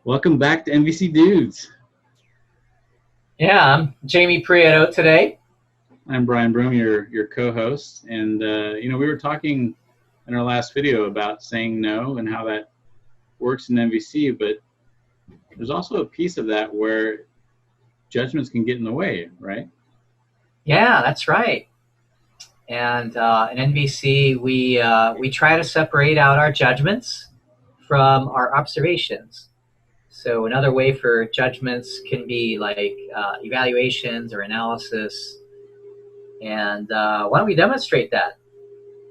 Welcome back to NVC Dudes. Yeah, I'm Jamie Prieto today. I'm Brian Broom, your co-host, and we were talking in our last video about saying no and how that works in NVC, but there's also a piece of that where judgments can get in the way, right? Yeah, that's right. And in NVC, we try to separate out our judgments from our observations. So another way for judgments can be like evaluations or analysis. And why don't we demonstrate that?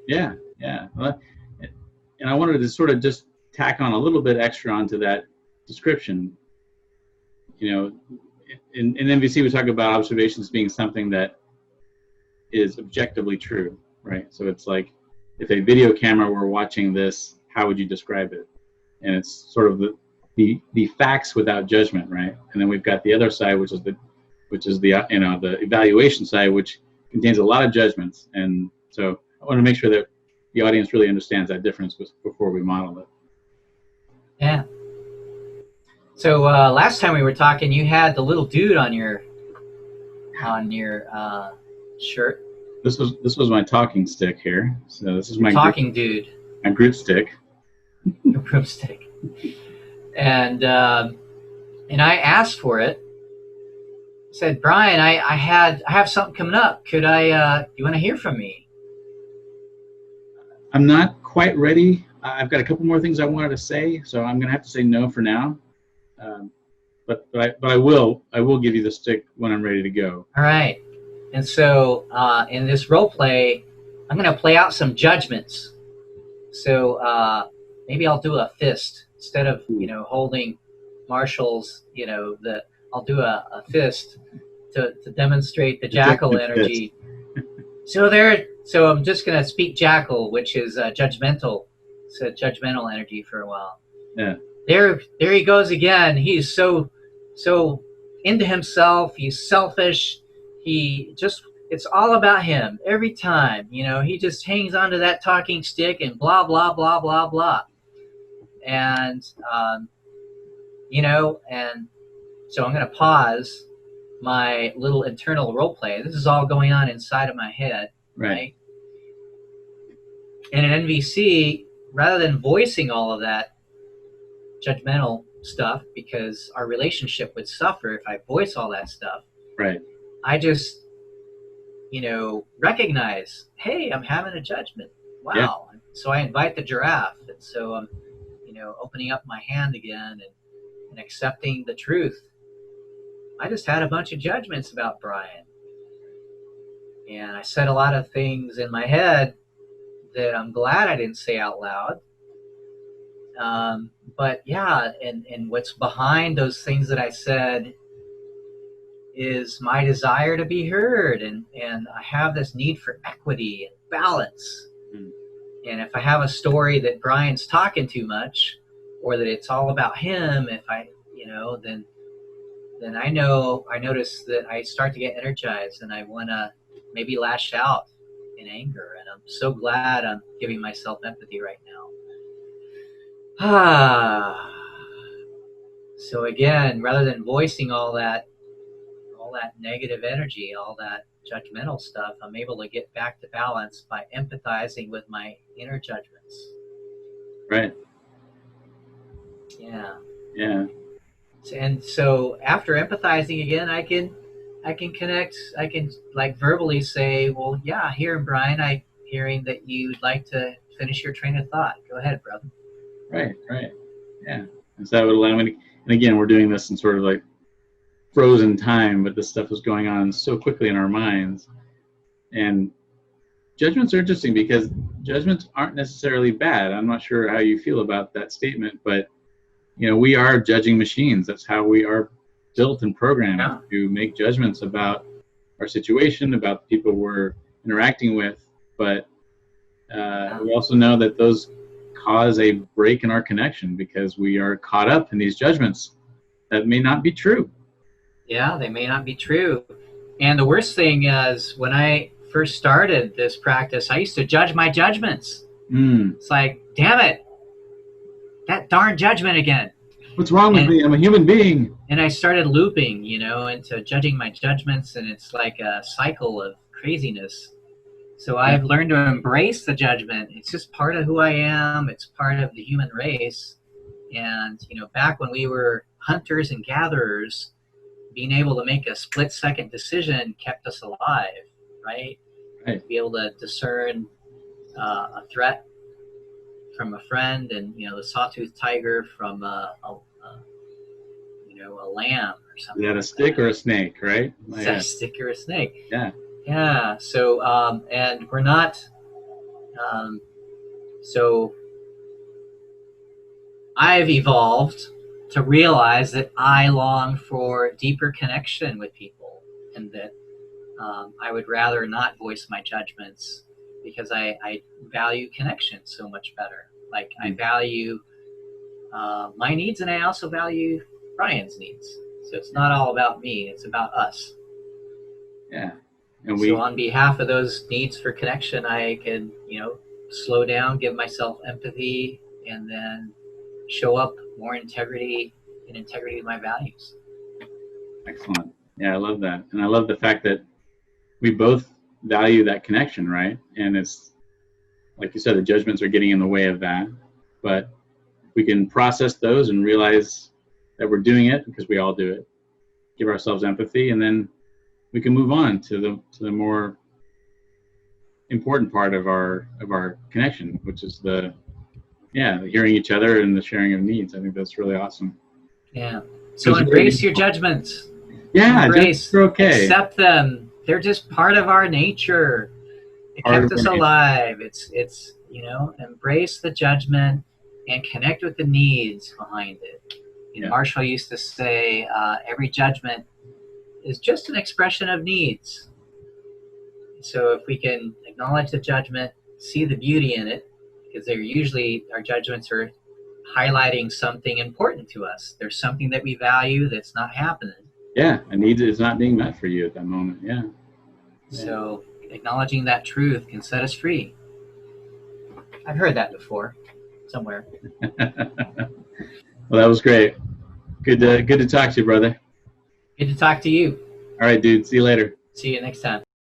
Yeah. Well, and I wanted to sort of just tack on a little bit extra onto that description. You know, in NVC we talk about observations being something that is objectively true, right? So it's like if a video camera were watching this, how would you describe it? And it's sort of the facts without judgment, right? And then we've got the other side, which is the the evaluation side, which contains a lot of judgments. And so I want to make sure that the audience really understands that difference before we model it. Yeah. So last time we were talking, you had the little dude on your shirt. This was my talking stick here. So this is my talking dude. My group stick. Your broomstick. And I asked for it. I said, Brian, I have something coming up. Could I? You want to hear from me? I'm not quite ready. I've got a couple more things I wanted to say, so I'm going to have to say no for now. But I will give you the stick when I'm ready to go. All right. And so in this role play, I'm going to play out some judgments. So maybe I'll do a fist instead of holding Marshall's. I'll do a fist to demonstrate the jackal energy. So I'm just going to speak jackal, which is judgmental. It's a judgmental energy for a while. Yeah. There he goes again. He's so into himself. He's selfish. It's all about him every time. He just hangs onto that talking stick and blah blah blah blah blah. And and so I'm going to pause my little internal role play. This is all going on inside of my head, right? And in NVC, rather than voicing all of that judgmental stuff, because our relationship would suffer if I voice all that stuff, right? I just recognize, hey, I'm having a judgment. Wow. Yeah. So I invite the giraffe, and so I'm opening up my hand again and accepting the truth. I just had a bunch of judgments about Brian, and I said a lot of things in my head that I'm glad I didn't say out loud. But yeah, and what's behind those things that I said is my desire to be heard, and I have this need for equity and balance. And if I have a story that Brian's talking too much, or that it's all about him, if I then I notice that I start to get energized and I want to maybe lash out in anger. And I'm so glad I'm giving myself empathy right now. So again, rather than voicing all that negative energy, all that judgmental stuff, I'm able to get back to balance by empathizing with my inner judgments. Right. Yeah. And so after empathizing again, I can connect. I can verbally say, well, yeah, hearing Brian, I'm hearing that you'd like to finish your train of thought. Go ahead, brother. Right. Yeah. And so that would allow me, and again, we're doing this in sort of like frozen time, but this stuff is going on so quickly in our minds. And judgments are interesting because judgments aren't necessarily bad. I'm not sure how you feel about that statement, but we are judging machines. That's how we are built and programmed to make judgments about our situation, about the people we're interacting with. But we also know that those cause a break in our connection because we are caught up in these judgments that may not be true. Yeah, they may not be true. And the worst thing is when I first started this practice, I used to judge my judgments. It's like, damn it, that darn judgment again. What's wrong with me? I'm a human being. And I started looping, you know, into judging my judgments, and it's like a cycle of craziness. So I've learned to embrace the judgment. It's just part of who I am. It's part of the human race. And, you know, back when we were hunters and gatherers, being able to make a split-second decision kept us alive, right? Right. To be able to discern a threat from a friend, and, you know, the sawtooth tiger from a lamb or something. Is that a stick or a snake, right? Is that a stick or a snake? Yeah. Yeah. So, and we're not. So, I've evolved to realize that I long for deeper connection with people, and that I would rather not voice my judgments, because I value connection so much better. Like, I value my needs, and I also value Brian's needs. So it's not all about me, it's about us. Yeah. And so on behalf of those needs for connection, I can, you know, slow down, give myself empathy, and then show up more integrity with my values. Excellent. Yeah, I love that. And I love the fact that we both value that connection, right? And it's, like you said, the judgments are getting in the way of that. But we can process those and realize that we're doing it because we all do it. Give ourselves empathy, and then we can move on to the more important part of our connection, which is the hearing each other and the sharing of needs. I think that's really awesome. Yeah. So embrace your judgments. Yeah, embrace. They're okay. Accept them. They're just part of our nature. It kept us alive. It's you know, embrace the judgment and connect with the needs behind it. You know, Marshall used to say, every judgment is just an expression of needs. So if we can acknowledge the judgment, see the beauty in it, because they're usually, our judgments are highlighting something important to us. There's something that we value that's not happening. Yeah, a need is not being met for you at that moment. Yeah. So acknowledging that truth can set us free. I've heard that before, somewhere. Well, that was great. Good to talk to you, brother. Good to talk to you. All right, dude. See you later. See you next time.